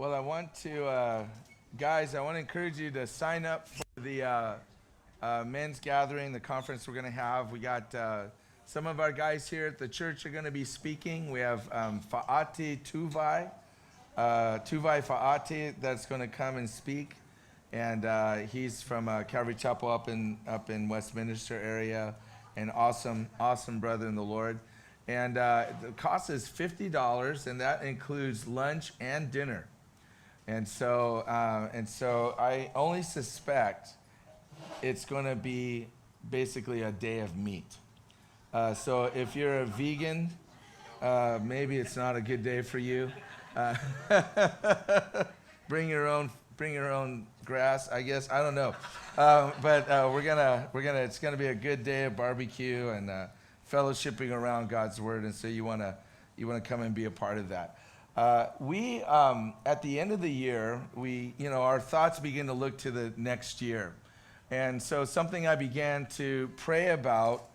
Well, I want to, guys, I want to encourage you to sign up for the men's gathering, the conference we're going to have. We got some of our guys here at the church are going to be speaking. We have Faati Tuvai Faati that's going to come and speak. And he's from Calvary Chapel up in Westminster area. An awesome brother in the Lord. And the cost is $50, and that includes lunch and dinner. And so I only suspect it's going to be basically a day of meat. So if you're a vegan, maybe it's not a good day for you. Bring your own grass, I guess. I don't know. But it's gonna be a good day of barbecue and fellowshipping around God's word. And so you wanna come and be a part of that. We at the end of the year, our thoughts begin to look to the next year. And so something I began to pray about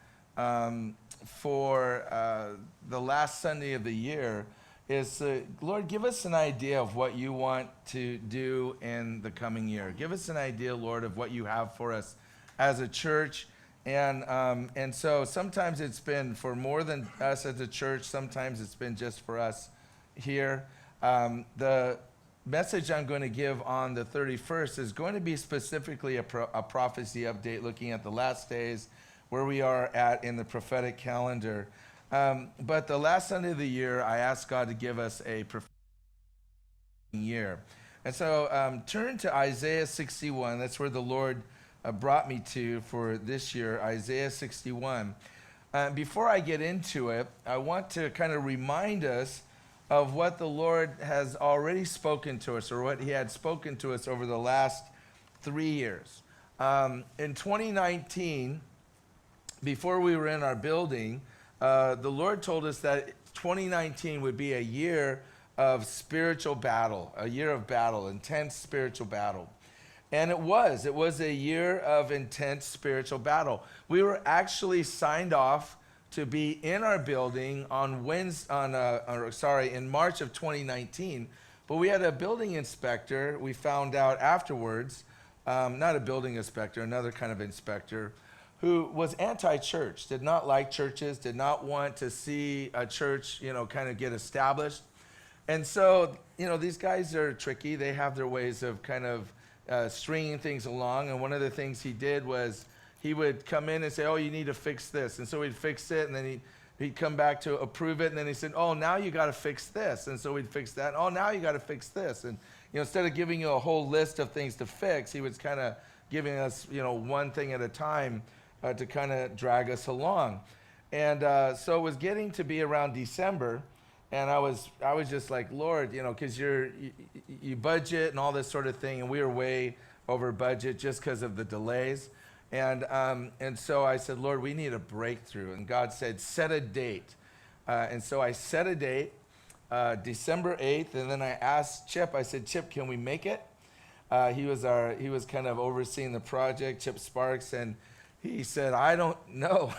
for the last Sunday of the year is, Lord, give us an idea of what you want to do in the coming year. Give us an idea, Lord, of what you have for us as a church. And so sometimes it's been for more than us as a church. Sometimes it's been just for us here. The message I'm going to give on the 31st is going to be specifically a prophecy update, looking at the last days, where we are at in the prophetic calendar. But the last Sunday of the year, I asked God to give us a prophetic year. And so turn to Isaiah 61. That's where the Lord brought me to for this year, Isaiah 61. Before I get into it, I want to kind of remind us of what the Lord has already spoken to us, or what he had spoken to us over the last 3 years. In 2019, before we were in our building, the Lord told us that 2019 would be a year of spiritual battle, a year of battle, intense spiritual battle. And it was a year of intense spiritual battle. We were actually signed off to be in our building in March of 2019, but we had a building inspector. We found out afterwards, not a building inspector, another kind of inspector, who was anti-church, did not like churches, did not want to see a church, kind of get established. And so, these guys are tricky. They have their ways of kind of stringing things along. And one of the things he did was he would come in and say, oh, you need to fix this. And so we'd fix it, and then he'd come back to approve it, and then he said, oh, now you got to fix this. And so we'd fix that. Oh, now you got to fix this. And instead of giving you a whole list of things to fix, he was kind of giving us, one thing at a time to kind of drag us along. And so it was getting to be around December, and I was just like, Lord, because you budget and all this sort of thing, and we were way over budget just because of the delays. And so I said, Lord, we need a breakthrough. And God said, set a date. And so I set a date, December 8th, and then I asked Chip, I said, Chip, can we make it? He was kind of overseeing the project, Chip Sparks, and he said, I don't know.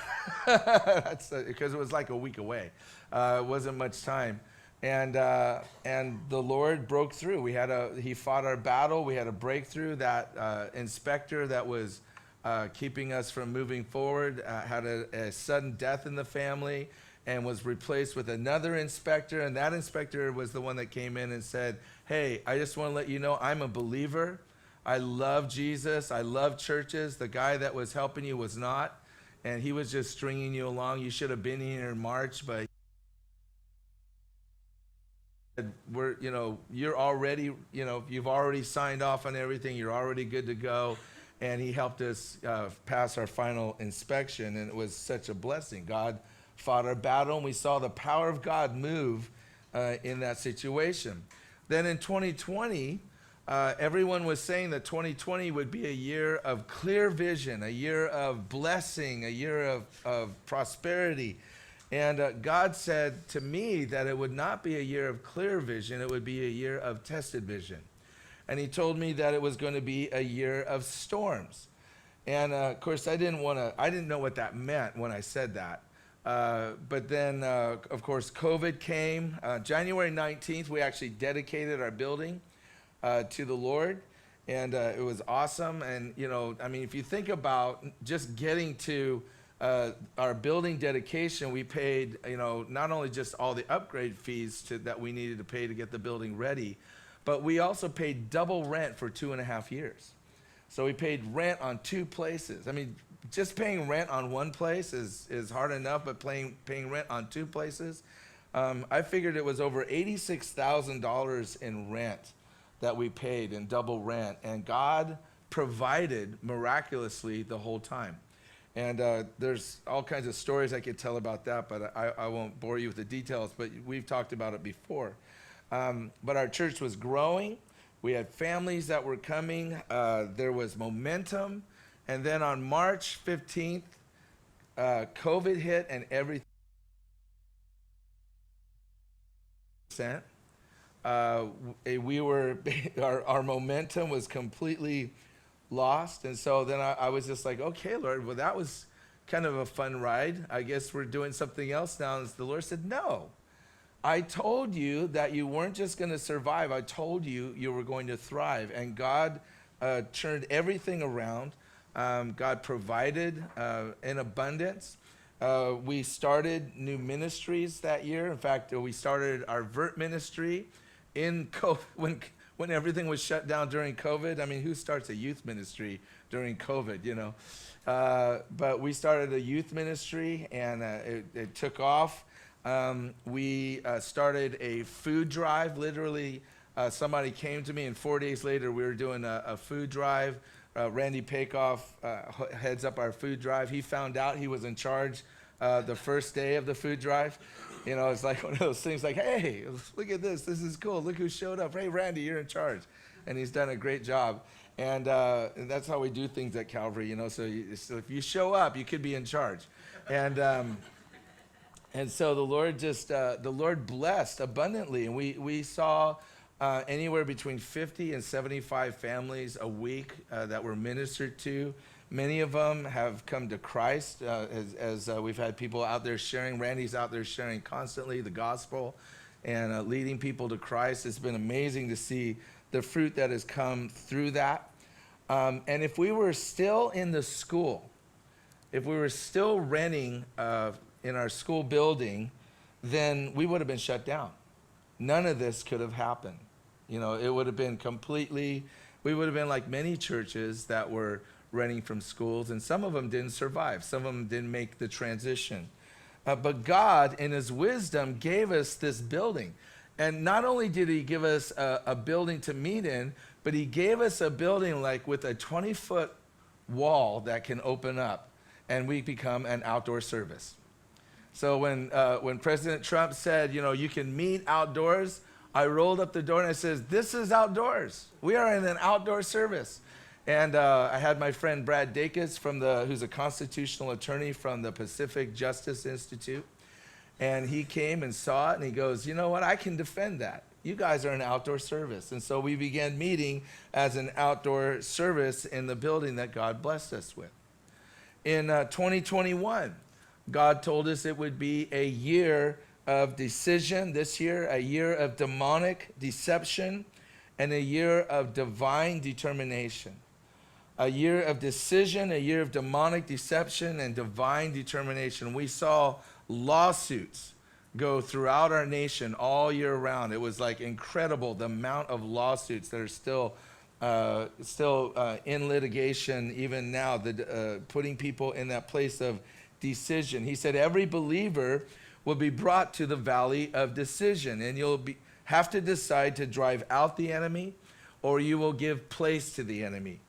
Because it was like a week away. It wasn't much time. And the Lord broke through. He fought our battle. We had a breakthrough. That inspector that was keeping us from moving forward had a sudden death in the family and was replaced with another inspector. And that inspector was the one that came in and said, hey, I just want to let you know I'm a believer. I love Jesus. I love churches. The guy that was helping you was not. And he was just stringing you along. You should have been here in March, but you're already, you've already signed off on everything. You're already good to go. And he helped us pass our final inspection. And it was such a blessing. God fought our battle, and we saw the power of God move in that situation. Then in 2020, everyone was saying that 2020 would be a year of clear vision, a year of blessing, a year of prosperity. And God said to me that it would not be a year of clear vision, it would be a year of tested vision. And he told me that it was going to be a year of storms. And of course, I didn't know what that meant when I said that. But then, of course, COVID came. January 19th, we actually dedicated our building. to the Lord, and it was awesome. And I mean, if you think about just getting to our building dedication, we paid not only just all the upgrade fees that we needed to pay to get the building ready, but we also paid double rent for 2.5 years. So we paid rent on 2 places. I mean, just paying rent on one place is hard enough, but paying rent on 2 places, I figured it was over $86,000 in rent that we paid in double rent, and God provided miraculously the whole time. And there's all kinds of stories I could tell about that, but I won't bore you with the details, but we've talked about it before. But our church was growing. We had families that were coming. There was momentum. And then on March 15th, COVID hit and everything. We were, our momentum was completely lost. And so then I was just like, okay, Lord, well, that was kind of a fun ride. I guess we're doing something else now. And the Lord said, no, I told you that you weren't just going to survive. I told you you were going to thrive. And God turned everything around. God provided in abundance. We started new ministries that year. In fact, we started our VERT ministry in COVID, when everything was shut down during COVID. I mean, who starts a youth ministry during COVID, But we started a youth ministry, and it took off. We started a food drive. Literally, somebody came to me, and 4 days later, we were doing a food drive. Randy Pakoff heads up our food drive. He found out he was in charge the first day of the food drive. It's like one of those things like, hey, look at this. This is cool. Look who showed up. Hey, Randy, you're in charge. And he's done a great job. And that's how we do things at Calvary, So if you show up, you could be in charge. And so the Lord blessed abundantly. And we saw anywhere between 50 and 75 families a week that were ministered to. Many of them have come to Christ as we've had people out there sharing. Randy's out there sharing constantly the gospel and leading people to Christ. It's been amazing to see the fruit that has come through that. And if we were still in the school, if we were still renting in our school building, then we would have been shut down. None of this could have happened. It would have been we would have been like many churches that were renting from schools, and some of them didn't survive. Some of them didn't make the transition. But God, in his wisdom, gave us this building. And not only did he give us a building to meet in, but he gave us a building like with a 20-foot wall that can open up, and we become an outdoor service. So when President Trump said, you can meet outdoors, I rolled up the door and I said, this is outdoors. We are in an outdoor service. And I had my friend Brad Dacus who's a constitutional attorney from the Pacific Justice Institute. And he came and saw it, and he goes, you know what, I can defend that. You guys are an outdoor service. And so we began meeting as an outdoor service in the building that God blessed us with. In 2021, God told us it would be a year of decision this year, a year of demonic deception, and a year of divine determination. A year of decision, a year of demonic deception, and divine determination. We saw lawsuits go throughout our nation all year round. It was like incredible, the amount of lawsuits that are still in litigation even now, putting people in that place of decision. He said every believer will be brought to the valley of decision, and you'll have to decide to drive out the enemy, or you will give place to the enemy.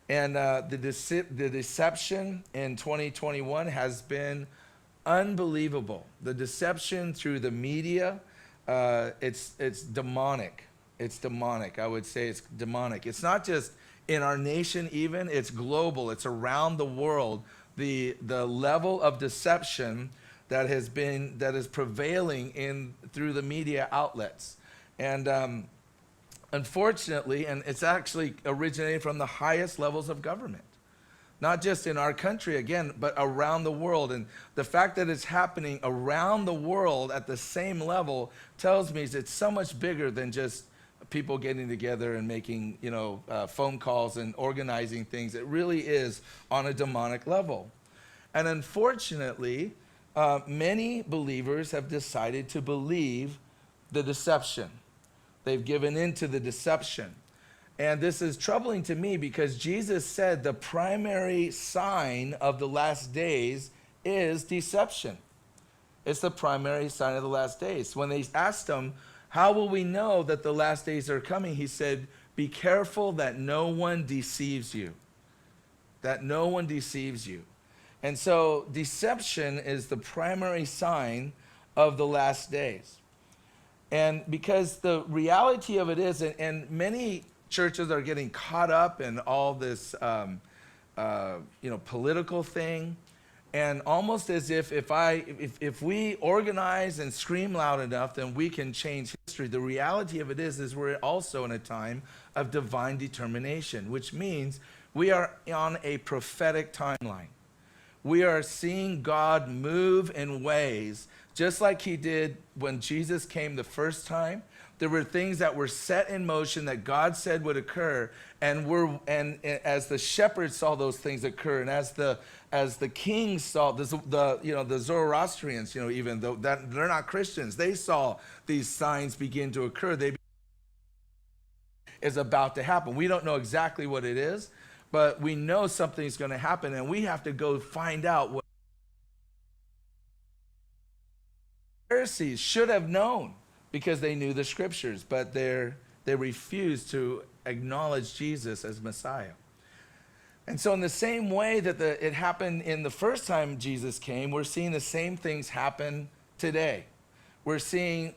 And the deception in 2021 has been unbelievable. The deception through the media, it's demonic. It's demonic. I would say it's demonic. It's not just in our nation even, it's global. It's around the world. The level of deception that is prevailing through the media outlets. And unfortunately, and it's actually originating from the highest levels of government. Not just in our country, again, but around the world. And the fact that it's happening around the world at the same level tells me it's so much bigger than just people getting together and making, phone calls and organizing things. It really is on a demonic level. And unfortunately, many believers have decided to believe the deception. They've given in to the deception. And this is troubling to me because Jesus said the primary sign of the last days is deception. It's the primary sign of the last days. When they asked him, how will we know that the last days are coming? He said, be careful that no one deceives you. That no one deceives you. And so deception is the primary sign of the last days. And because the reality of it is, and many churches are getting caught up in all this, political thing, and almost as if we organize and scream loud enough, then we can change history. The reality of it is we're also in a time of divine determination, which means we are on a prophetic timeline. We are seeing God move in ways just like he did when Jesus came the first time. There were things that were set in motion that God said would occur, and as the shepherds saw those things occur, and as the kings saw the Zoroastrians, even though that they're not Christians, they saw these signs begin to occur. Is about to happen. We don't know exactly what it is, but we know something's going to happen, and we have to go find out what the Pharisees should have known because they knew the scriptures, but they refused to acknowledge Jesus as Messiah. And so in the same way that it happened in the first time Jesus came, we're seeing the same things happen today. We're seeing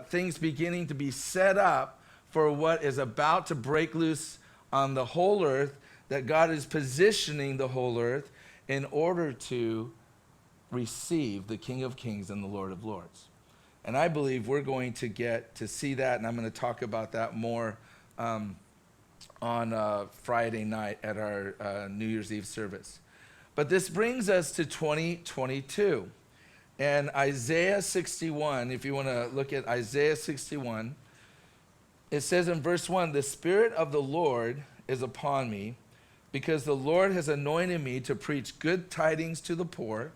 things beginning to be set up for what is about to break loose on the whole earth, that God is positioning the whole earth in order to receive the King of Kings and the Lord of Lords. And I believe we're going to get to see that, and I'm going to talk about that more on Friday night at our New Year's Eve service. But this brings us to 2022. And Isaiah 61, if you want to look at Isaiah 61, it says in verse 1, the Spirit of the Lord is upon me, because the Lord has anointed me to preach good tidings to the poor.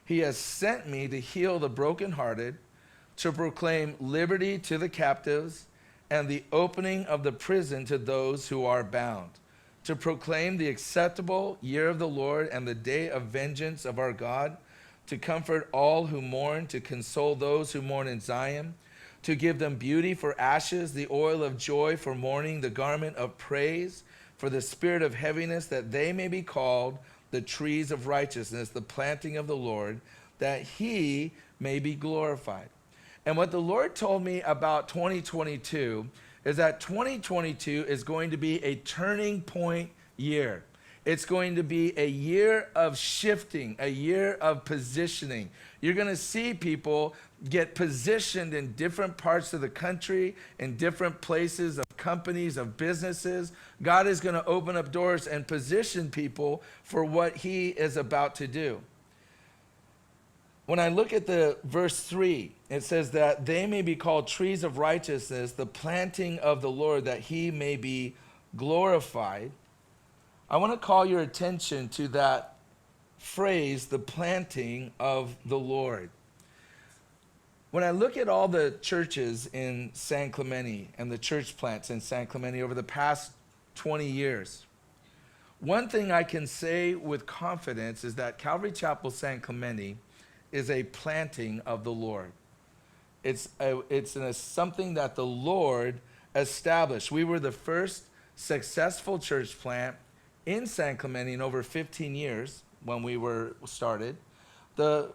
He has sent me to heal the brokenhearted, to proclaim liberty to the captives, and the opening of the prison to those who are bound, to proclaim the acceptable year of the Lord and the day of vengeance of our God, to comfort all who mourn, to console those who mourn in Zion, to give them beauty for ashes, the oil of joy for mourning, the garment of praise for the spirit of heaviness, that they may be called the trees of righteousness, the planting of the Lord, that he may be glorified. And what the Lord told me about 2022 is that 2022 is going to be a turning point year. It's going to be a year of shifting, a year of positioning. You're going to see people get positioned in different parts of the country, in different places of companies, of businesses. God is going to open up doors and position people for what he is about to do. When I look at the verse 3, it says that they may be called trees of righteousness, the planting of the Lord, that he may be glorified. I want to call your attention to that phrase, the planting of the Lord. When I look at all the churches in San Clemente and the church plants in San Clemente over the past 20 years, one thing I can say with confidence is that Calvary Chapel San Clemente is a planting of the Lord. It's something that the Lord established. We were the first successful church plant in San Clemente in over 15 years when we were started. The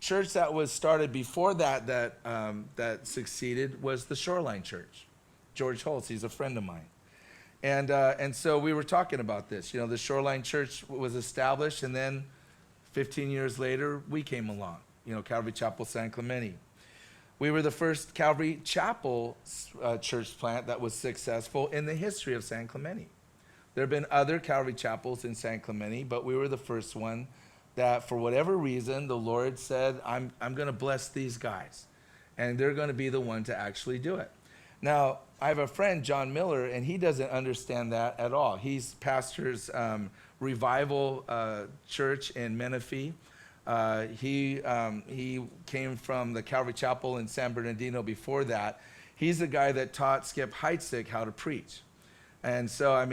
church that was started before that succeeded was the Shoreline Church. George Holtz, he's a friend of mine. And so we were talking about this. The Shoreline Church was established, and then 15 years later, we came along, Calvary Chapel San Clemente. We were the first Calvary Chapel church plant that was successful in the history of San Clemente. There have been other Calvary Chapels in San Clemente, but we were the first one that, for whatever reason, the Lord said, I'm going to bless these guys, and they're going to be the one to actually do it. Now, I have a friend, John Miller, and he doesn't understand that at all. He's pastors Revival Church in Menifee. He came from the Calvary Chapel in San Bernardino before that. He's the guy that taught Skip Heitzig how to preach. And so, I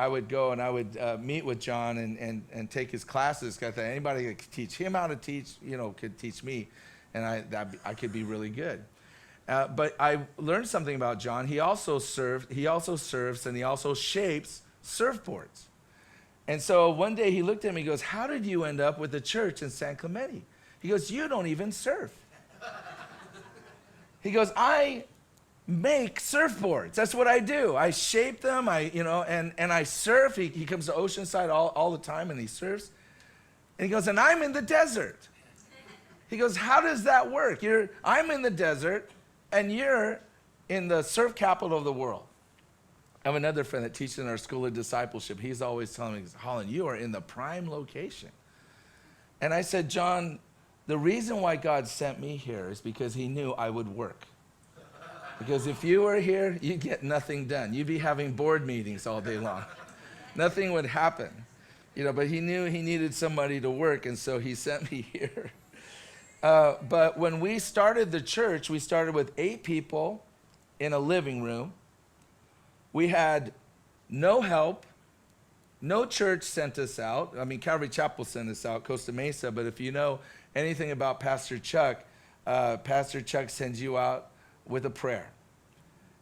would go and I would meet with John and take his classes. Because I thought anybody that could teach him how to teach, could teach me, and I could be really good. But I learned something about John. He also serves, and he also shapes surfboards. And so one day he looked at me, he goes, "How did you end up with the church in San Clemente?" He goes, "You don't even surf." He goes, "I make surfboards. That's what I do. I shape them, and I surf." He comes to Oceanside all the time and he surfs. And he goes, "And I'm in the desert." He goes, "How does that work? I'm in the desert and you're in the surf capital of the world." I have another friend that teaches in our school of discipleship. He's always telling me, "Holland, you are in the prime location." And I said, "John, the reason why God sent me here is because he knew I would work. Because if you were here, you'd get nothing done. You'd be having board meetings all day long. Nothing would happen. But he knew he needed somebody to work, and so he sent me here." But when we started the church, we started with 8 people in a living room. We had no help. No church sent us out. Calvary Chapel sent us out, Costa Mesa. But if you know anything about Pastor Chuck sends you out with a prayer.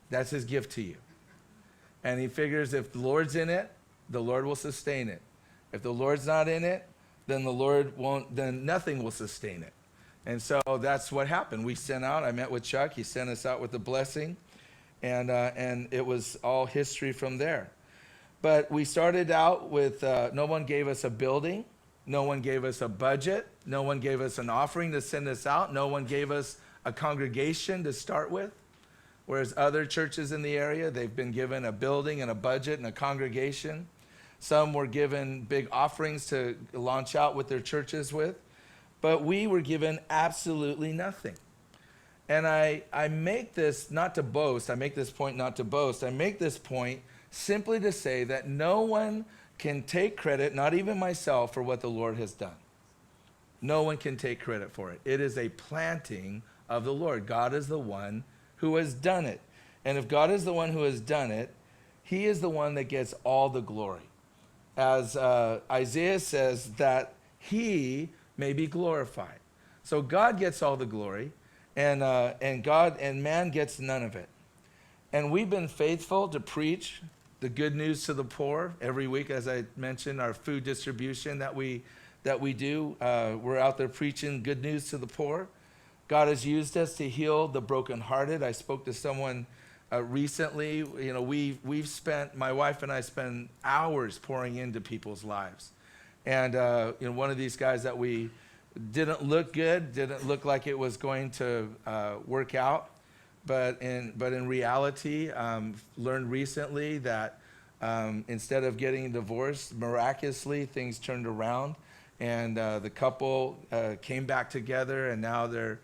That's his gift to you. And he figures if the Lord's in it, the Lord will sustain it. If the Lord's not in it, then then nothing will sustain it. And so that's what happened. We sent out, I met with Chuck, he sent us out with a blessing, and it was all history from there. But we started out with, no one gave us a building, no one gave us a budget, no one gave us an offering to send us out, no one gave us a congregation to start with. Whereas other churches in the area, they've been given a building and a budget and a congregation. Some were given big offerings to launch out with their churches with. But we were given absolutely nothing. And I make this not to boast. I make this point not to boast. I make this point simply to say that no one can take credit, not even myself, for what the Lord has done. No one can take credit for it. It is a planting of the Lord. God is the one who has done it. And if God is the one who has done it, he is the one that gets all the glory. As Isaiah says, that he may be glorified. So God gets all the glory, and man gets none of it. And we've been faithful to preach the good news to the poor every week. As I mentioned, our food distribution that we do, we're out there preaching good news to the poor. God has used us to heal the brokenhearted. I spoke to someone recently. My wife and I spend hours pouring into people's lives. And one of these guys that we didn't look good, didn't look like it was going to work out, but in reality, learned recently that instead of getting divorced, miraculously things turned around, and the couple came back together, and now they're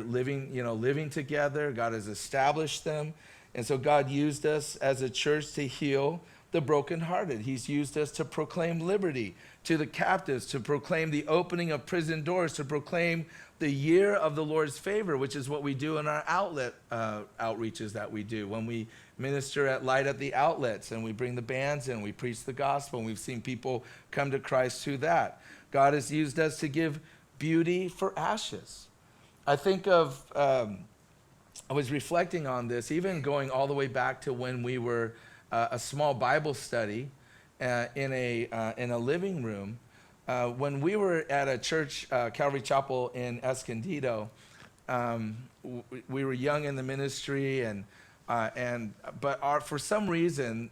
living together. God has established them, and so God used us as a church to heal the brokenhearted. He's used us to proclaim liberty to the captives, to proclaim the opening of prison doors, to proclaim the year of the Lord's favor, which is what we do in our outlet outreaches that we do. When we minister at Light at the outlets and we bring the bands in, we preach the gospel, and we've seen people come to Christ through that. God has used us to give beauty for ashes. I think of, I was reflecting on this, even going all the way back to when we were a small Bible study in a living room. When we were at a church, Calvary Chapel in Escondido, we were young in the ministry, but for some reason,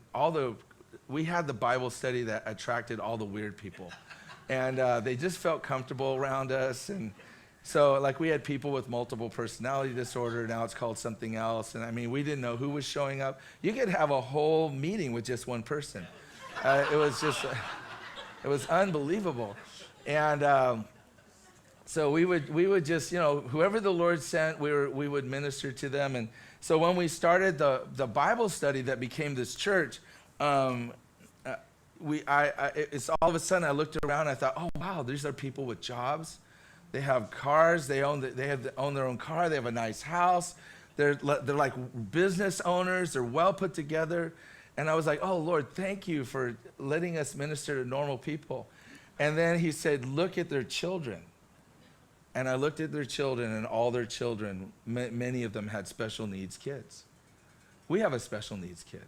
we had the Bible study that attracted all the weird people, and they just felt comfortable around us. And so, we had people with multiple personality disorder. Now it's called something else. And we didn't know who was showing up. You could have a whole meeting with just one person. It was unbelievable. And So we would just, whoever the Lord sent, we would minister to them. And so when we started the Bible study that became this church, it's all of a sudden I looked around and I thought, oh wow, these are people with jobs. They have cars. They own their own car. They have a nice house. They're like business owners. They're well put together. And I was like, oh Lord, thank you for letting us minister to normal people. And then he said, look at their children. And I looked at their children, and all their children, many of them had special needs kids. We have a special needs kid.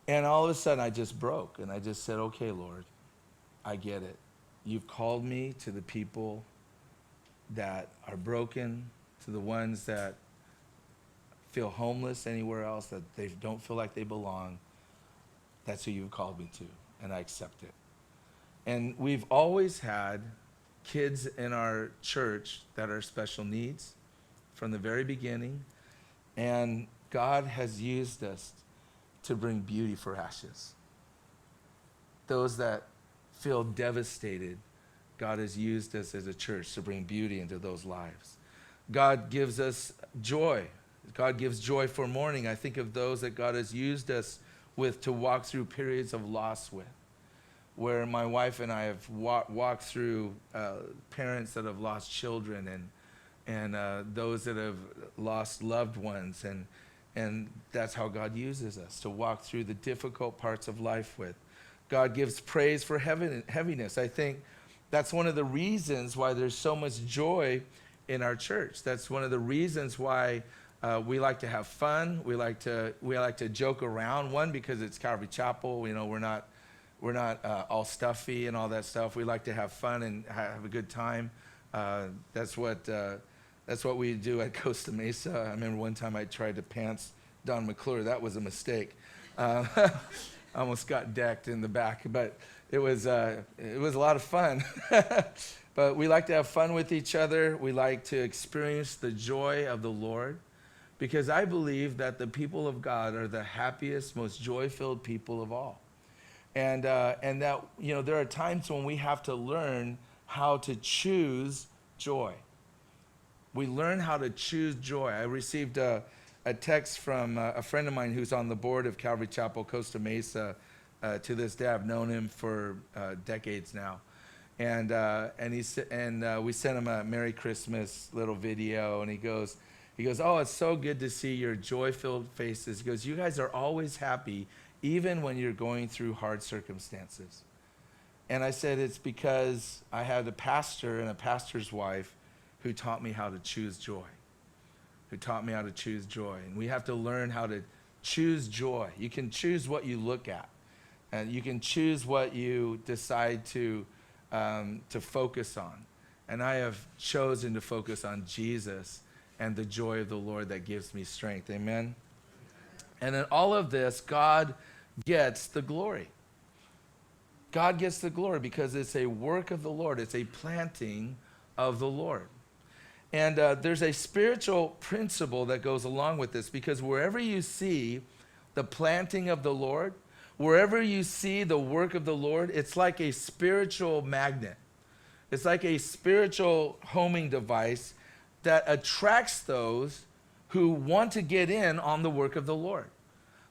And all of a sudden, I just broke, and I just said, okay, Lord, I get it. You've called me to the people that are broken, to the ones that feel homeless anywhere else, that they don't feel like they belong. That's who you've called me to, and I accept it. And we've always had kids in our church that are special needs from the very beginning, and God has used us to bring beauty for ashes. Those that feel devastated, God has used us as a church to bring beauty into those lives. God gives us joy. God gives joy for mourning. I think of those that God has used us with to walk through periods of loss with, where my wife and I have walked through parents that have lost children and those that have lost loved ones. And that's how God uses us, to walk through the difficult parts of life with. God gives praise for heaviness. I think that's one of the reasons why there's so much joy in our church. That's one of the reasons why we like to have fun. We like to joke around. One, because it's Calvary Chapel. We're not all stuffy and all that stuff. We like to have fun and have a good time. That's what we do at Costa Mesa. I remember one time I tried to pants Don McClure. That was a mistake. I almost got decked in the back, but it was a lot of fun. But we like to have fun with each other. We like to experience the joy of the Lord, because I believe that the people of God are the happiest, most joy-filled people of all. And that, there are times when we have to learn how to choose joy. We learn how to choose joy. I received a text from a friend of mine who's on the board of Calvary Chapel Costa Mesa. To this day, I've known him for decades now. And we sent him a Merry Christmas little video, and he goes, oh, it's so good to see your joy-filled faces. He goes, you guys are always happy, even when you're going through hard circumstances. And I said, it's because I had a pastor and a pastor's wife who taught me how to choose joy. And we have to learn how to choose joy. You can choose what you look at, and you can choose what you decide to focus on. And I have chosen to focus on Jesus and the joy of the Lord that gives me strength. Amen? And in all of this, God gets the glory. God gets the glory because it's a work of the Lord. It's a planting of the Lord. And there's a spiritual principle that goes along with this, because wherever you see the planting of the Lord, wherever you see the work of the Lord, it's like a spiritual magnet. It's like a spiritual homing device that attracts those who want to get in on the work of the Lord.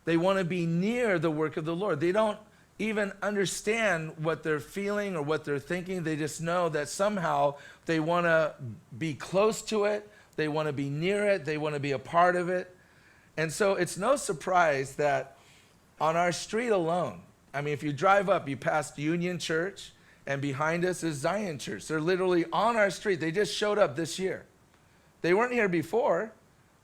They want to be near the work of the Lord. They don't even understand what they're feeling or what they're thinking. They just know that somehow they want to be close to it. They want to be near it. They want to be a part of it. And so it's no surprise that on our street alone, I mean, if you drive up, you pass Union Church, and behind us is Zion Church. They're literally on our street. They just showed up this year. They weren't here before.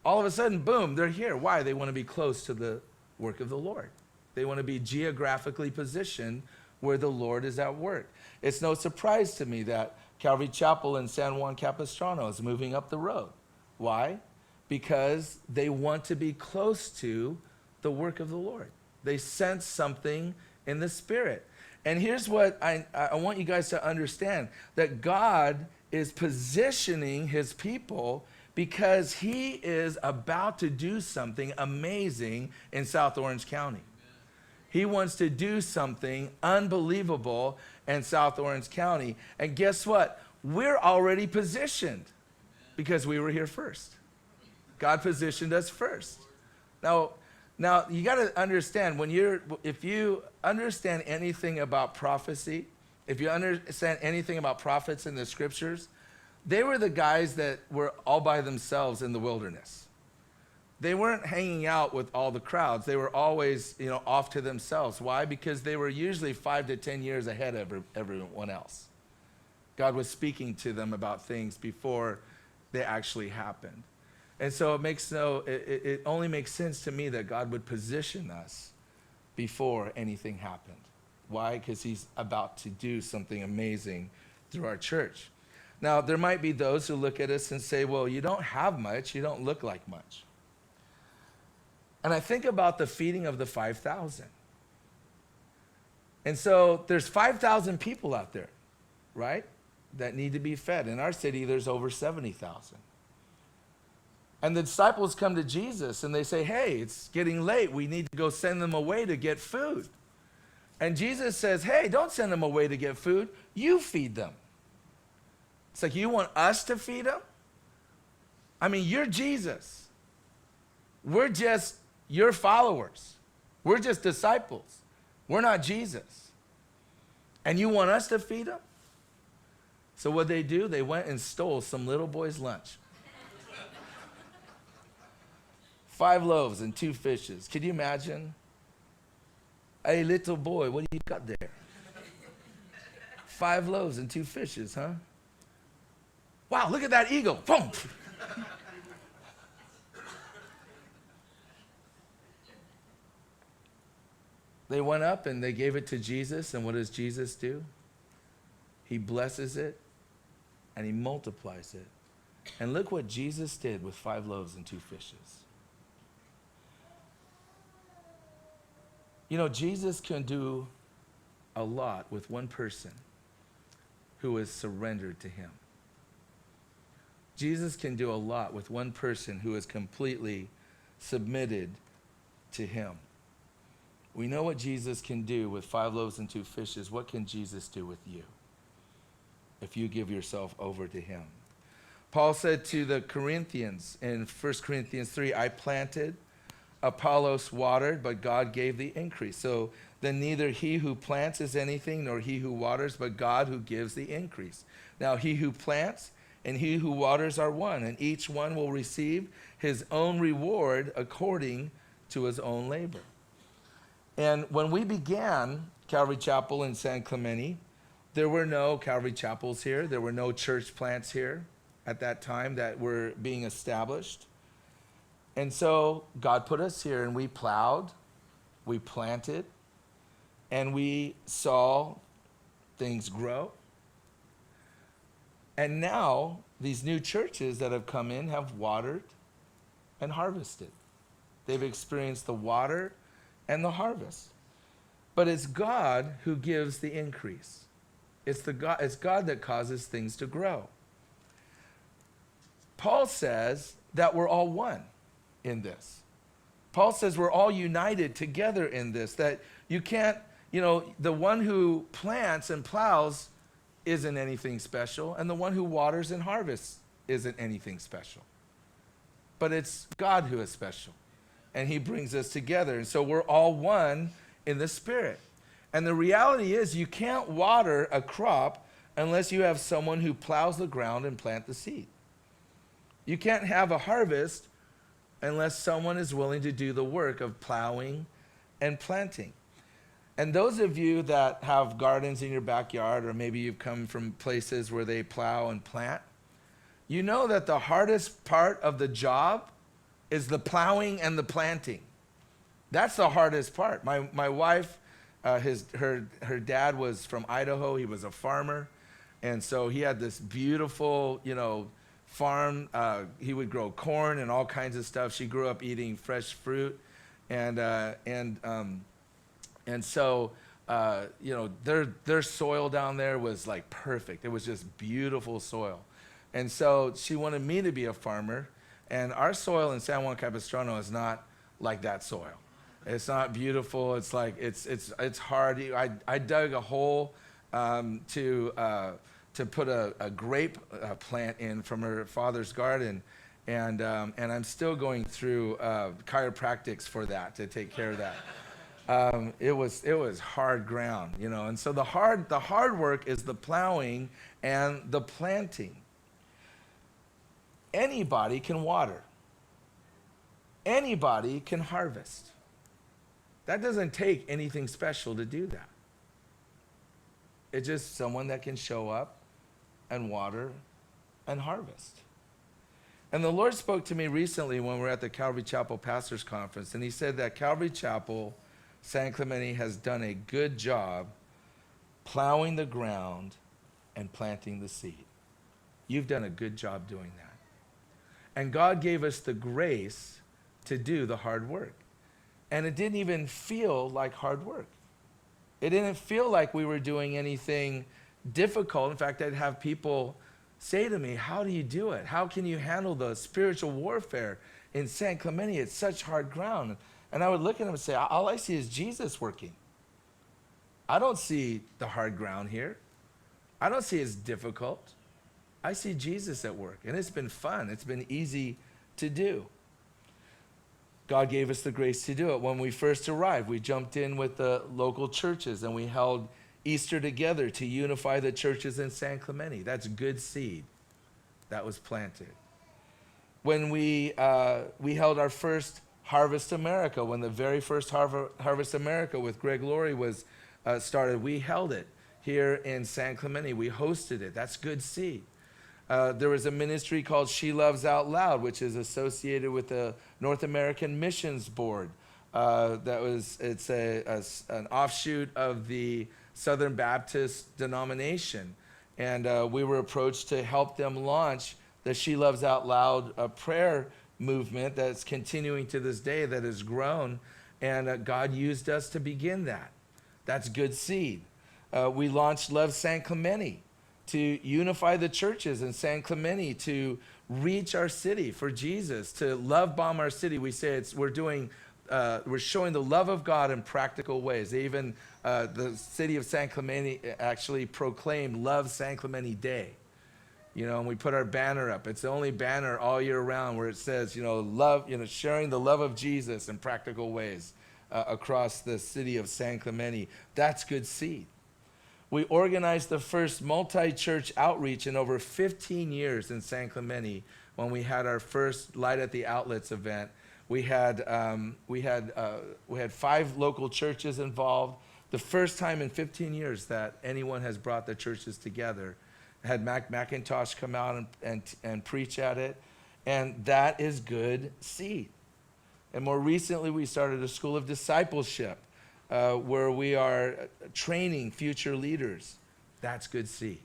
All of a sudden, boom, they're here. Why? They want to be close to the work of the Lord. They want to be geographically positioned where the Lord is at work. It's no surprise to me that Calvary Chapel in San Juan Capistrano is moving up the road. Why? Because they want to be close to the work of the Lord. They sense something in the Spirit. And here's what I want you guys to understand, that God is positioning his people because he is about to do something amazing in South Orange County. He wants to do something unbelievable in South Orange County. And guess what? we're already positioned because we were here first. God positioned us first. Now you got to understand, if you understand anything about prophecy, if you understand anything about prophets in the scriptures, they were the guys that were all by themselves in the wilderness. They weren't hanging out with all the crowds. They were always, off to themselves. Why? Because they were usually 5 to 10 years ahead of everyone else. God was speaking to them about things before they actually happened. And so it only makes sense to me that God would position us before anything happened. Why? Because he's about to do something amazing through our church. Now, there might be those who look at us and say, well, you don't have much, you don't look like much. And I think about the feeding of the 5,000. And so there's 5,000 people out there, right, that need to be fed. In our city, there's over 70,000. And the disciples come to Jesus and they say, hey, it's getting late. We need to go send them away to get food. And Jesus says, hey, don't send them away to get food. You feed them. It's like, you want us to feed them? I mean, you're Jesus. We're just your followers. We're just disciples. We're not Jesus. And you want us to feed them? So what they do, they went and stole some little boy's lunch. 5 loaves and 2 fishes. Can you imagine? Hey, little boy, what do you got there? 5 loaves and 2 fishes, huh? Wow, look at that eagle. Boom. They went up and they gave it to Jesus, and what does Jesus do? He blesses it and he multiplies it. And look what Jesus did with 5 loaves and 2 fishes. Jesus can do a lot with one person who is surrendered to him. Jesus can do a lot with one person who is completely submitted to him. We know what Jesus can do with 5 loaves and 2 fishes. What can Jesus do with you if you give yourself over to him? Paul said to the Corinthians in 1 Corinthians 3, I planted, Apollos watered, but God gave the increase. So then neither he who plants is anything, nor he who waters, but God who gives the increase. Now he who plants and he who waters are one, and each one will receive his own reward according to his own labor. And when we began Calvary Chapel in San Clemente, there were no Calvary Chapels here. There were no church plants here at that time that were being established. And so God put us here, and we plowed, we planted, and we saw things grow. And now these new churches that have come in have watered and harvested. They've experienced the water and the harvest. But it's God who gives the increase. It's God that causes things to grow. Paul says that we're all one in this. Paul says we're all united together in this, that you can't, the one who plants and plows isn't anything special, and the one who waters and harvests isn't anything special. But it's God who is special, and he brings us together. And so we're all one in the Spirit. And the reality is you can't water a crop unless you have someone who plows the ground and plant the seed. You can't have a harvest unless someone is willing to do the work of plowing and planting. And those of you that have gardens in your backyard, or maybe you've come from places where they plow and plant, you know that the hardest part of the job is the plowing and the planting. That's the hardest part. My wife, her dad was from Idaho. He was a farmer. And so he had this beautiful, farm. He would grow corn and all kinds of stuff. She grew up eating fresh fruit. And so, their soil down there was like perfect. It was just beautiful soil. And so she wanted me to be a farmer. And our soil in San Juan Capistrano is not like that soil. It's not beautiful. It's like, it's hard. I dug a hole to to put a grape plant in from her father's garden. And I'm still going through chiropractics for that, to take care of that. It was hard ground, you know. And so the hard work is the plowing and the planting. Anybody can water. Anybody can harvest. That doesn't take anything special to do that. It's just someone that can show up and water and harvest. And the Lord spoke to me recently when we were at the Calvary Chapel Pastors Conference, and he said that Calvary Chapel San Clemente has done a good job plowing the ground and planting the seed. You've done a good job doing that. And God gave us the grace to do the hard work. And it didn't even feel like hard work. It didn't feel like we were doing anything difficult. In fact, I'd have people say to me, how do you do it? How can you handle the spiritual warfare in San Clemente? It's such hard ground. And I would look at them and say, all I see is Jesus working. I don't see the hard ground here. I don't see it's difficult. I see Jesus at work. And it's been fun. It's been easy to do. God gave us the grace to do it. When we first arrived, we jumped in with the local churches and we held Easter together to unify the churches in San Clemente. That's good seed that was planted. When we held our first Harvest America, when the very first Harvest America with Greg Laurie was started, we held it here in San Clemente. We hosted it. That's good seed. There was a ministry called She Loves Out Loud, which is associated with the North American Missions Board. It's an offshoot of the Southern Baptist denomination. And we were approached to help them launch the She Loves Out Loud prayer movement that's continuing to this day, that has grown. And God used us to begin that. That's good seed. We launched Love San Clemente, to unify the churches in San Clemente, to reach our city for Jesus, to love bomb our city. We say we're showing the love of God in practical ways. Even the city of San Clemente actually proclaimed Love San Clemente Day. You know, and we put our banner up. It's the only banner all year round where it says, love, sharing the love of Jesus in practical ways across the city of San Clemente. That's good seed. We organized the first multi-church outreach in over 15 years in San Clemente when we had our first Light at the Outlets event. We had 5 local churches involved. The first time in 15 years that anyone has brought the churches together. I had Mac McIntosh come out and preach at it. And that is good seed. And more recently, we started a school of discipleship, where we are training future leaders. That's good seed.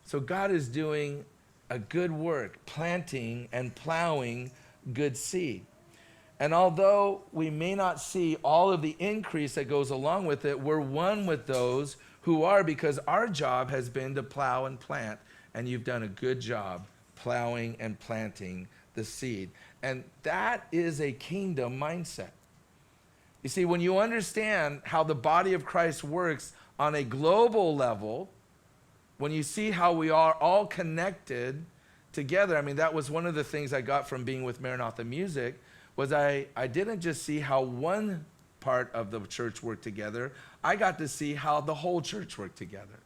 So God is doing a good work, planting and plowing good seed. And although we may not see all of the increase that goes along with it, we're one with those who are, because our job has been to plow and plant, and you've done a good job plowing and planting the seed. And that is a kingdom mindset. You see, when you understand how the body of Christ works on a global level, when you see how we are all connected together, I mean, that was one of the things I got from being with Maranatha Music, was I didn't just see how one part of the church worked together, I got to see how the whole church worked together.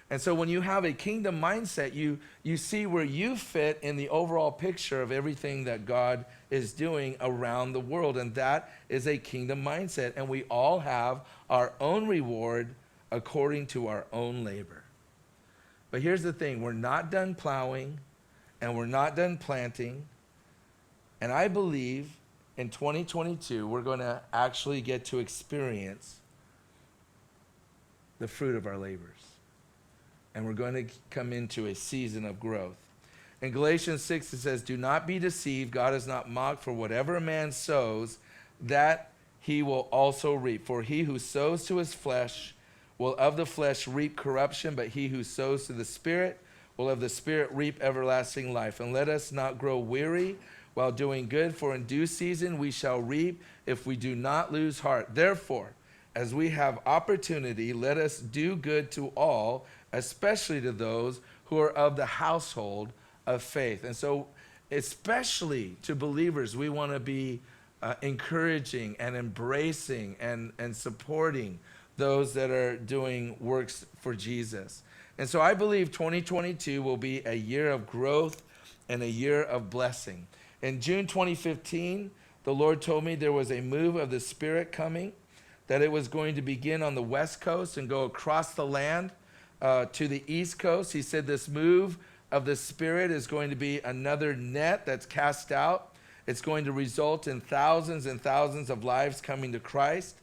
And so when you have a kingdom mindset, you see where you fit in the overall picture of everything that God is doing around the world. And that is a kingdom mindset. And we all have our own reward according to our own labor. But here's the thing. We're not done plowing and we're not done planting. And I believe in 2022, we're going to actually get to experience the fruit of our labors. And we're going to come into a season of growth. In Galatians 6, it says, "Do not be deceived. God is not mocked, for whatever a man sows, that he will also reap. For he who sows to his flesh will of the flesh reap corruption, but he who sows to the Spirit will of the Spirit reap everlasting life. And let us not grow weary while doing good, for in due season we shall reap if we do not lose heart. Therefore, as we have opportunity, let us do good to all, especially to those who are of the household of faith. And so, especially to believers, we want to be encouraging and embracing and supporting those that are doing works for Jesus. And so I believe 2022 will be a year of growth and a year of blessing. In June 2015, the Lord told me there was a move of the Spirit coming, that it was going to begin on the West Coast and go across the land to the East Coast. He said this move of the Spirit is going to be another net that's cast out. It's going to result in thousands and thousands of lives coming to Christ.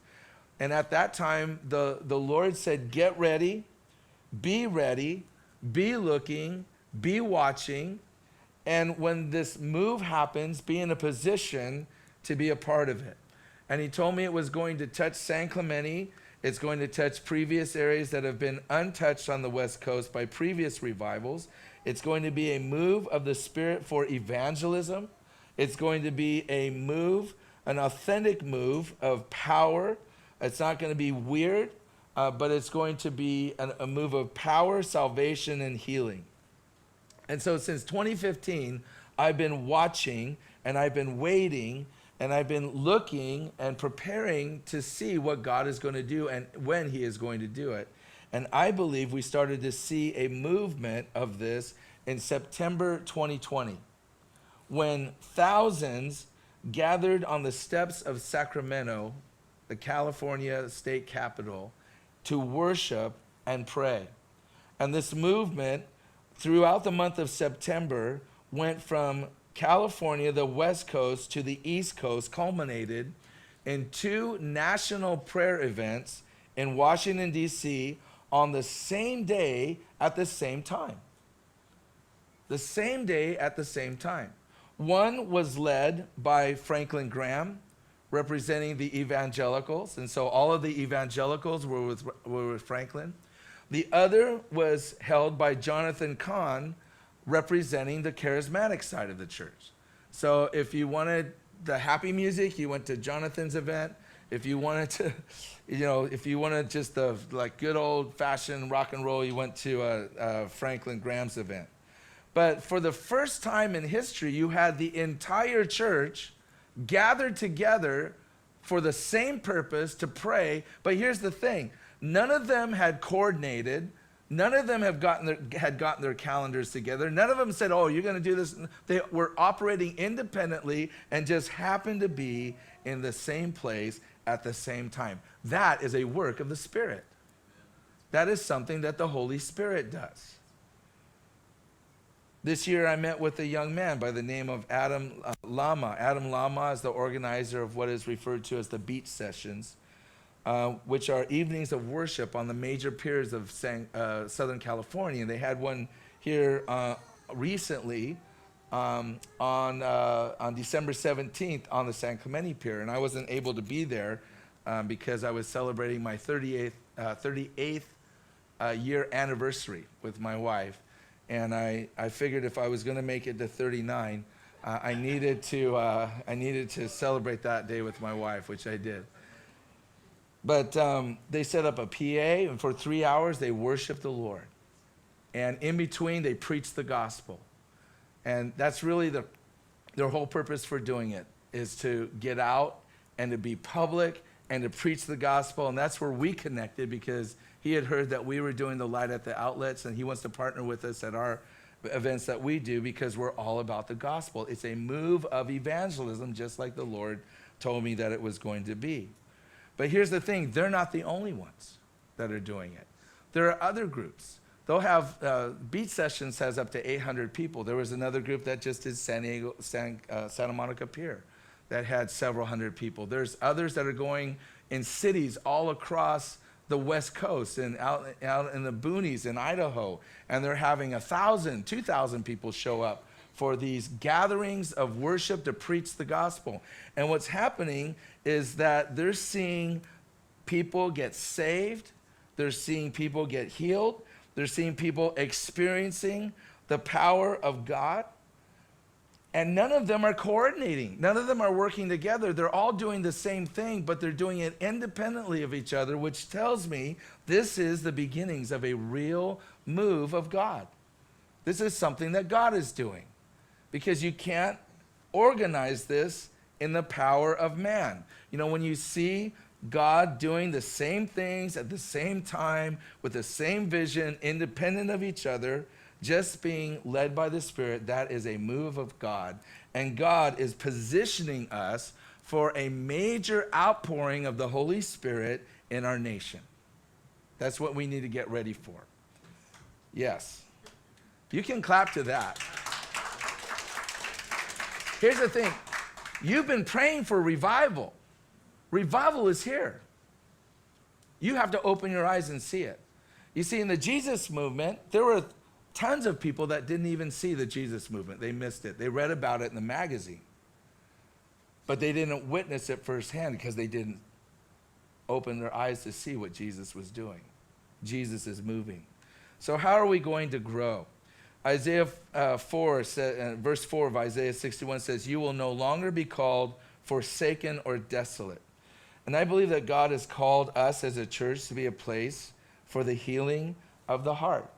And at that time, the Lord said, get ready, be looking, be watching. And when this move happens, be in a position to be a part of it. And he told me it was going to touch San Clemente. It's going to touch previous areas that have been untouched on the West Coast by previous revivals. It's going to be a move of the Spirit for evangelism. It's going to be a move, an authentic move of power. It's not going to be weird, but it's going to be a move of power, salvation, and healing. And so since 2015, I've been watching and I've been waiting and I've been looking and preparing to see what God is going to do and when he is going to do it. And I believe we started to see a movement of this in September 2020, when thousands gathered on the steps of Sacramento, the California state capital, to worship and pray. And this movement throughout the month of September went from California, the West Coast, to the East Coast, culminated in 2 national prayer events in Washington, D.C. on the same day at the same time. The same day at the same time. One was led by Franklin Graham, representing the evangelicals, and so all of the evangelicals were with Franklin. The other was held by Jonathan Cahn, representing the charismatic side of the church. So if you wanted the happy music, you went to Jonathan's event. If you wanted to, if you wanted just the like good old fashioned rock and roll, you went to Franklin Graham's event. But for the first time in history, you had the entire church gathered together for the same purpose, to pray. But here's the thing. None of them had coordinated. None of them had gotten their calendars together. None of them said, oh, you're going to do this. They were operating independently and just happened to be in the same place at the same time. That is a work of the Spirit. That is something that the Holy Spirit does. This year I met with a young man by the name of Adam Lama. Adam Lama is the organizer of what is referred to as the beach sessions, which are evenings of worship on the major piers of Southern California. And they had one here recently on December 17th on the San Clemente Pier. And I wasn't able to be there because I was celebrating my 38th year anniversary with my wife. And I figured if I was going to make it to 39, I needed to celebrate that day with my wife, which I did. But they set up a PA, and for 3 hours they worshiped the Lord. And in between, they preached the gospel. And that's really their whole purpose for doing it, is to get out and to be public and to preach the gospel. And that's where we connected, because he had heard that we were doing the Light at the Outlets, and he wants to partner with us at our events that we do, because we're all about the gospel. It's a move of evangelism, just like the Lord told me that it was going to be. But here's the thing, they're not the only ones that are doing it. There are other groups. They'll have, Beach Sessions has up to 800 people. There was another group that just did Santa Monica Pier that had several hundred people. There's others that are going in cities all across the West Coast and out in the boonies in Idaho, and they're having 1,000, 2,000 people show up for these gatherings of worship to preach the gospel. And what's happening is that they're seeing people get saved, they're seeing people get healed, they're seeing people experiencing the power of God. And none of them are coordinating. None of them are working together. They're all doing the same thing, but they're doing it independently of each other, which tells me this is the beginnings of a real move of God. This is something that God is doing, because you can't organize this in the power of man. You know, when you see God doing the same things at the same time with the same vision, independent of each other, just being led by the Spirit, that is a move of God. And God is positioning us for a major outpouring of the Holy Spirit in our nation. That's what we need to get ready for. Yes. You can clap to that. Here's the thing. You've been praying for revival. Revival is here. You have to open your eyes and see it. You see, in the Jesus movement, there were tons of people that didn't even see the Jesus movement. They missed it. They read about it in the magazine. But they didn't witness it firsthand because they didn't open their eyes to see what Jesus was doing. Jesus is moving. So how are we going to grow? Isaiah 4, verse 4 of Isaiah 61 says, "You will no longer be called forsaken or desolate." And I believe that God has called us as a church to be a place for the healing of the heart,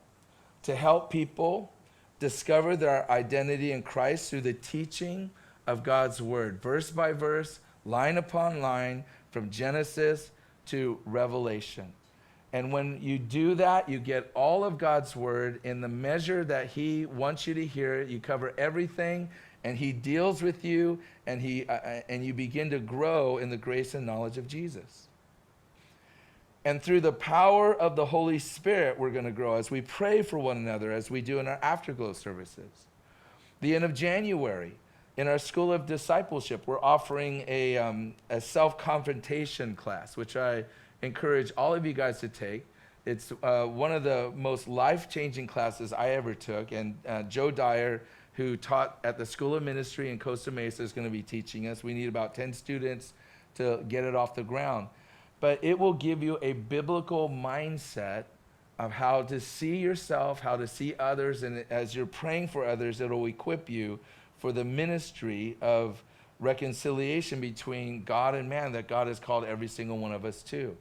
to help people discover their identity in Christ through the teaching of God's word, verse by verse, line upon line, from Genesis to Revelation. And when you do that, you get all of God's word in the measure that he wants you to hear it. You cover everything, and he deals with you, and you begin to grow in the grace and knowledge of Jesus. And through the power of the Holy Spirit, we're going to grow as we pray for one another, as we do in our Afterglow services. The end of January, in our School of Discipleship, we're offering a self-confrontation class, which I encourage all of you guys to take. It's one of the most life-changing classes I ever took, and Joe Dyer, who taught at the School of Ministry in Costa Mesa, is going to be teaching us. We need about 10 students to get it off the ground. But it will give you a biblical mindset of how to see yourself, how to see others, and as you're praying for others, it'll equip you for the ministry of reconciliation between God and man that God has called every single one of us to.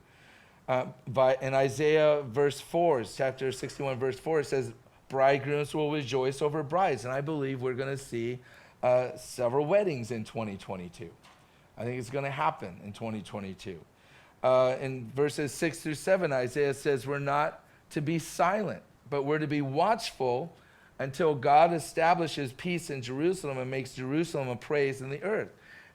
In Isaiah verse 4, chapter 61 verse 4, it says, "Bridegrooms will rejoice over brides." And I believe we're going to see several weddings in 2022. I think it's going to happen in 2022. In verses 6 through 7, Isaiah says we're not to be silent, but we're to be watchful until God establishes peace in Jerusalem and makes Jerusalem a praise in the earth.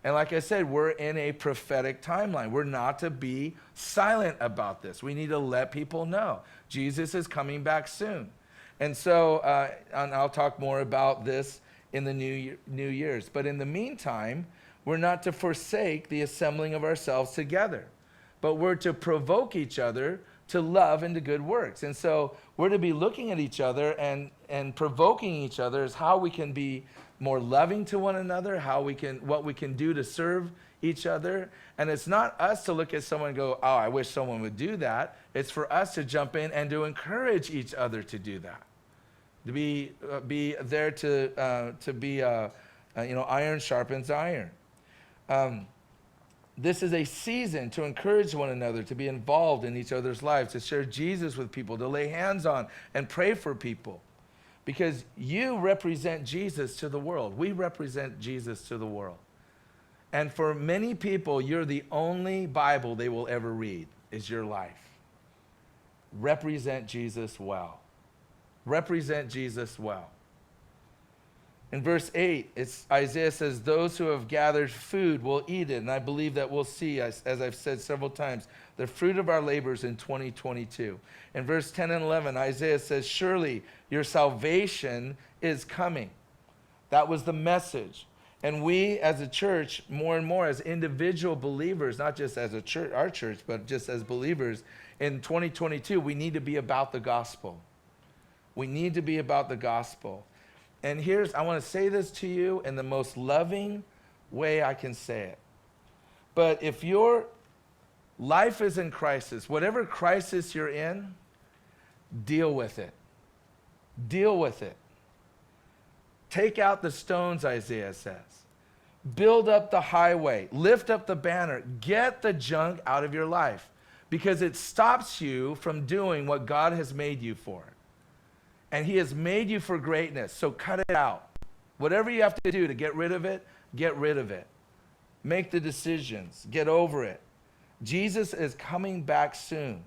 And like I said, we're in a prophetic timeline. We're not to be silent about this. We need to let people know Jesus is coming back soon. And so, and I'll talk more about this in the New Year's. But in the meantime, we're not to forsake the assembling of ourselves together, but we're to provoke each other to love and to good works. And so we're to be looking at each other and provoking each other as how we can be more loving to one another, what we can do to serve each other. And it's not us to look at someone and go, "Oh, I wish someone would do that." It's for us to jump in and to encourage each other to do that. To be there to be, iron sharpens iron. This is a season to encourage one another, to be involved in each other's lives, to share Jesus with people, to lay hands on and pray for people. Because you represent Jesus to the world. We represent Jesus to the world. And for many people, you're the only Bible they will ever read, is your life. Represent Jesus well. Represent Jesus well. In verse 8, Isaiah says, "Those who have gathered food will eat it." And I believe that we'll see, as I've said several times, the fruit of our labors in 2022. In verse 10 and 11, Isaiah says, "Surely your salvation is coming." That was the message. And we as a church, more and more as individual believers, not just as a church, our church, but just as believers, in 2022, we need to be about the gospel. We need to be about the gospel. And I want to say this to you in the most loving way I can say it. But if your life is in crisis, whatever crisis you're in, deal with it. Deal with it. Take out the stones, Isaiah says. Build up the highway. Lift up the banner. Get the junk out of your life, because it stops you from doing what God has made you for. And he has made you for greatness, so cut it out. Whatever you have to do to get rid of it, get rid of it. Make the decisions. Get over it. Jesus is coming back soon,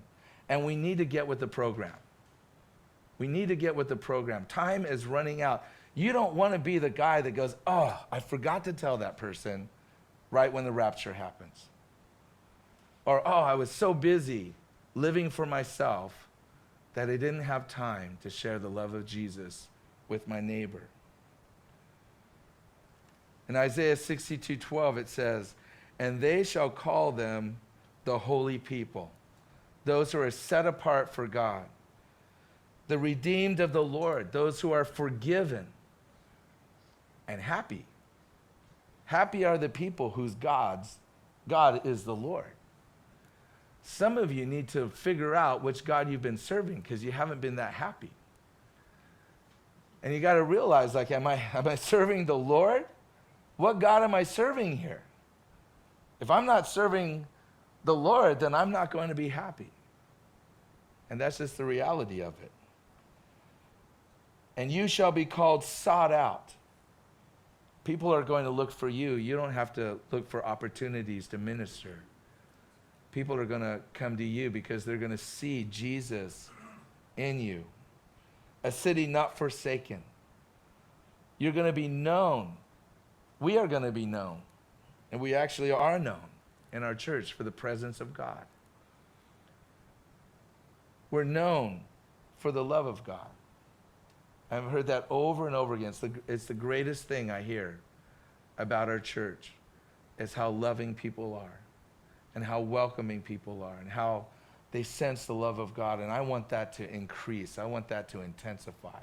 and we need to get with the program. We need to get with the program. Time is running out. You don't want to be the guy that goes, oh, I forgot to tell that person right when the rapture happens. Or, oh, I was so busy living for myself that I didn't have time to share the love of Jesus with my neighbor. In Isaiah 62:12, it says, and they shall call them the holy people, those who are set apart for God, the redeemed of the Lord, those who are forgiven and happy. Happy are the people whose God is the Lord. Some of you need to figure out which God you've been serving because you haven't been that happy. And you got to realize, like, am I serving the Lord? What God am I serving here? If I'm not serving the Lord, then I'm not going to be happy. And that's just the reality of it. And you shall be called sought out. People are going to look for you. You don't have to look for opportunities to minister. People are going to come to you because they're going to see Jesus in you. A city not forsaken. You're going to be known. We are going to be known. And we actually are known in our church for the presence of God. We're known for the love of God. I've heard that over and over again. It's the greatest thing I hear about our church is how loving people are and how welcoming people are and how they sense the love of God. And I want that to increase. I want that to intensify.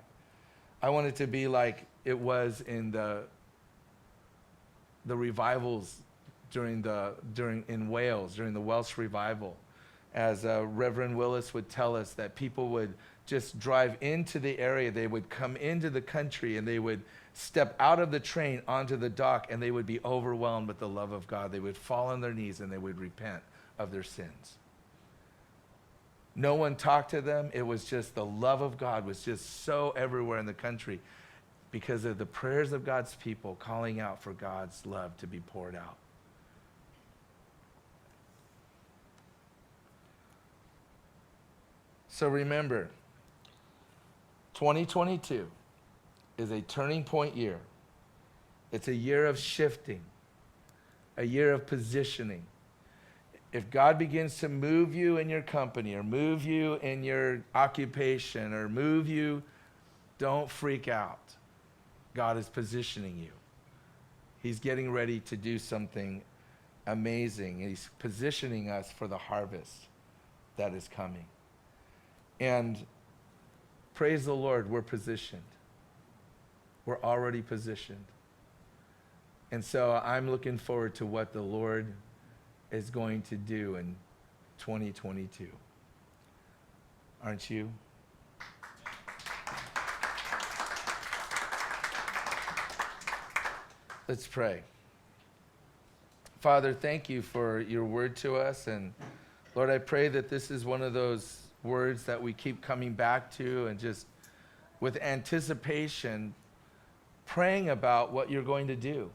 I want it to be like it was in the revivals in Wales, during the Welsh revival, as Reverend Willis would tell us that people would just drive into the area. They would come into the country and they would step out of the train onto the dock and they would be overwhelmed with the love of God. They would fall on their knees and they would repent of their sins. No one talked to them. It was just the love of God was just so everywhere in the country because of the prayers of God's people calling out for God's love to be poured out. So remember, 2022 is a turning point year. It's a year of shifting, a year of positioning. If God begins to move you in your company or move you in your occupation or move you, don't freak out. God is positioning you. He's getting ready to do something amazing. He's positioning us for the harvest that is coming. And praise the Lord, we're positioned. We're already positioned. And so I'm looking forward to what the Lord is going to do in 2022. Aren't you? Let's pray. Father, thank you for your word to us. And Lord, I pray that this is one of those words that we keep coming back to and just with anticipation praying about what you're going to do.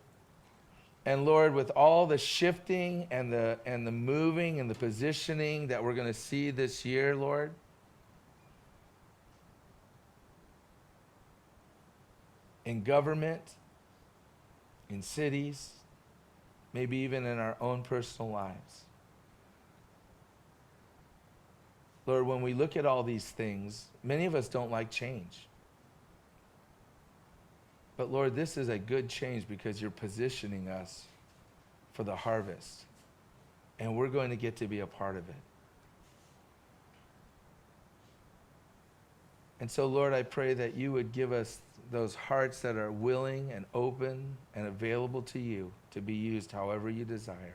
And Lord, with all the shifting and the moving and the positioning that we're going to see this year, Lord, in government, in cities, maybe even in our own personal lives. Lord, when we look at all these things, many of us don't like change. But Lord, this is a good change because you're positioning us for the harvest. And we're going to get to be a part of it. And so, Lord, I pray that you would give us those hearts that are willing and open and available to you to be used however you desire.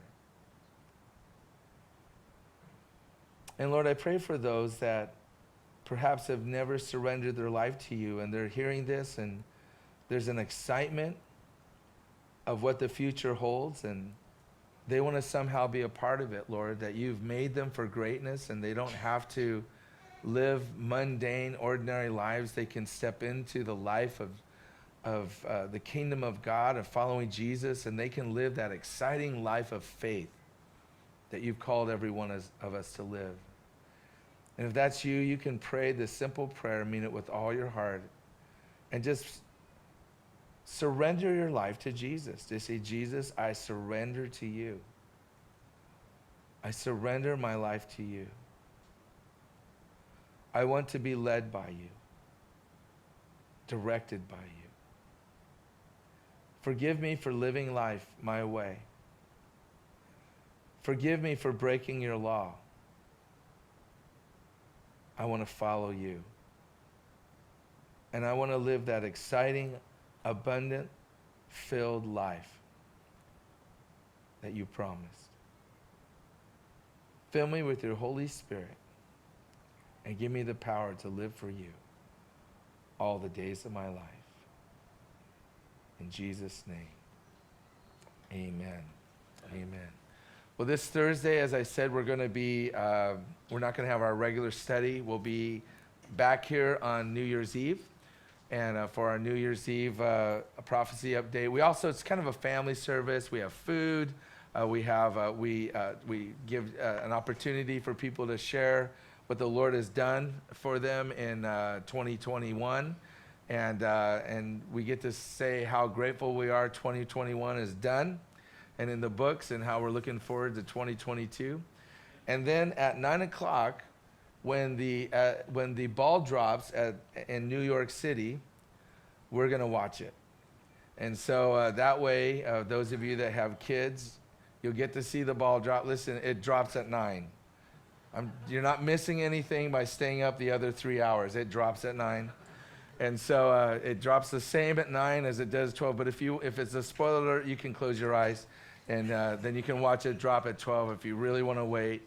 And Lord, I pray for those that perhaps have never surrendered their life to you and they're hearing this and there's an excitement of what the future holds and they want to somehow be a part of it, Lord, that you've made them for greatness and they don't have to live mundane, ordinary lives. They can step into the life of the kingdom of God, of following Jesus, and they can live that exciting life of faith that you've called every one of us to live. And if that's you, you can pray this simple prayer, mean it with all your heart, and just surrender your life to Jesus. Just say, Jesus, I surrender to you. I surrender my life to you. I want to be led by you, directed by you. Forgive me for living life my way. Forgive me for breaking your law. I want to follow you. And I want to live that exciting, abundant, filled life that you promised. Fill me with your Holy Spirit and give me the power to live for you all the days of my life. In Jesus' name, amen. Amen. Well, this Thursday, as I said, we're going to be, we're not going to have our regular study. We'll be back here on New Year's Eve. And for our New Year's Eve a prophecy update, we also, it's kind of a family service. We have food. We give an opportunity for people to share what the Lord has done for them in 2021. And we get to say how grateful we are 2021 is done and in the books, and how we're looking forward to 2022. And then at 9 o'clock, when the ball drops in New York City, we're going to watch it. And so that way, those of you that have kids, you'll get to see the ball drop. Listen, it drops at 9. You're not missing anything by staying up the other 3 hours. It drops at 9. And so it drops the same at 9 as it does 12. But if it's a spoiler alert, you can close your eyes. And then you can watch it drop at 12 if you really want to wait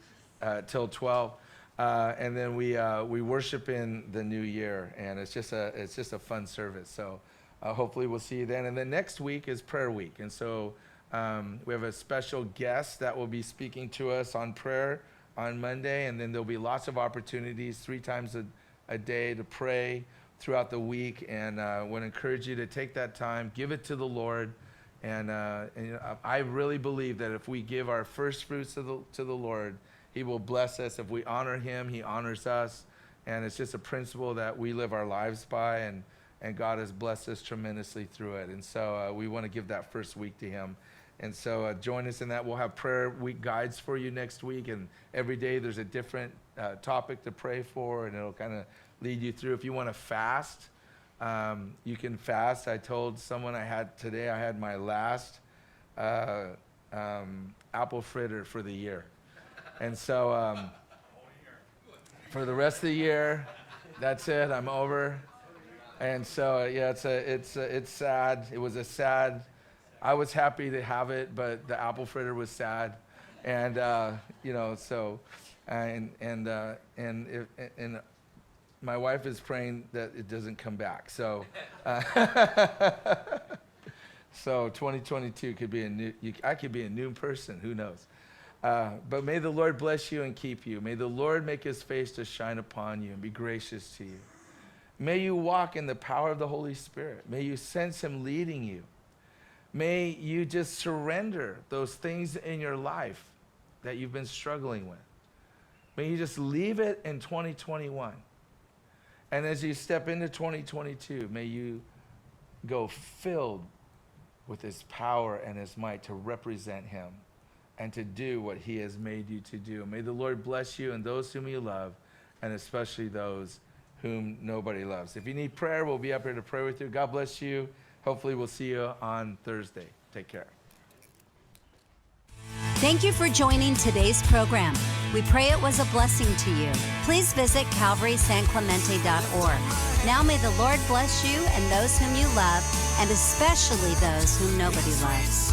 till 12. And then we worship in the new year, and it's just a fun service. So hopefully we'll see you then. And then next week is prayer week, and so we have a special guest that will be speaking to us on prayer on Monday, and then there'll be lots of opportunities 3 times a day to pray throughout the week. And I want to encourage you to take that time, give it to the Lord. And I really believe that if we give our first fruits to the Lord, He will bless us. If we honor Him, He honors us. And it's just a principle that we live our lives by, and God has blessed us tremendously through it. And so we want to give that first week to Him. And so join us in that. We'll have prayer week guides for you next week, and every day there's a different topic to pray for, and it'll kind of lead you through. If you want to fast, you can fast. I told someone I had my last apple fritter for the year. And so for the rest of the year, that's it. I'm over. And so yeah, it's sad. It was a sad. I was happy to have it, but the apple fritter was sad, and so and my wife is praying that it doesn't come back. So so 2022 could be I could be a new person. Who knows? But may the Lord bless you and keep you. May the Lord make His face to shine upon you and be gracious to you. May you walk in the power of the Holy Spirit. May you sense Him leading you. May you just surrender those things in your life that you've been struggling with. May you just leave it in 2021. And as you step into 2022, may you go filled with His power and His might to represent Him and to do what He has made you to do. May the Lord bless you and those whom you love, and especially those whom nobody loves. If you need prayer, we'll be up here to pray with you. God bless you. Hopefully we'll see you on Thursday. Take care. Thank you for joining today's program. We pray it was a blessing to you. Please visit calvarysanclemente.org. Now may the Lord bless you and those whom you love, and especially those whom nobody loves.